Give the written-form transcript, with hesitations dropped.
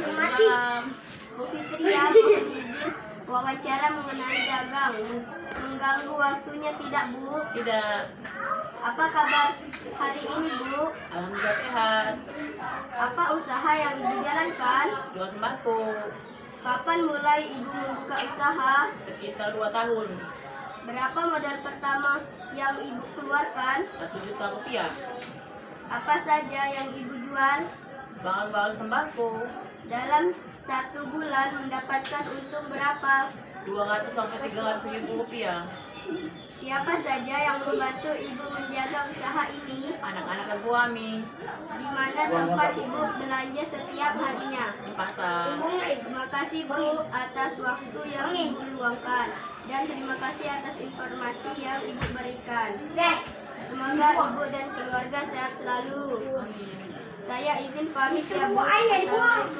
Waalaikumsalam. Bu Fitri, ya, mohon izin wawancara mengenai dagang. Mengganggu waktunya tidak, Bu? Tidak. Apa kabar hari ini, Bu? Alhamdulillah sehat. Apa usaha yang Ibu jalankan? Jual sembako. Kapan mulai Ibu membuka usaha? Sekitar 2 tahun. Berapa modal pertama yang Ibu keluarkan? 1 juta rupiah. Apa saja yang Ibu jual? Barang-barang sembako. Dalam 1 bulan mendapatkan untung berapa? 200 sampai 300 ribu rupiah. Siapa saja yang membantu Ibu menjaga usaha ini? Anak-anak dan suami. Di mana tempat Ibu belanja setiap harinya? Di pasar. Terima kasih, Bu, atas waktu yang Ibu luangkan, dan terima kasih atas informasi yang Ibu berikan. Semoga Ibu dan keluarga sehat selalu. Amin. Saya izin pamit, ya, Bu. Assalamualaikum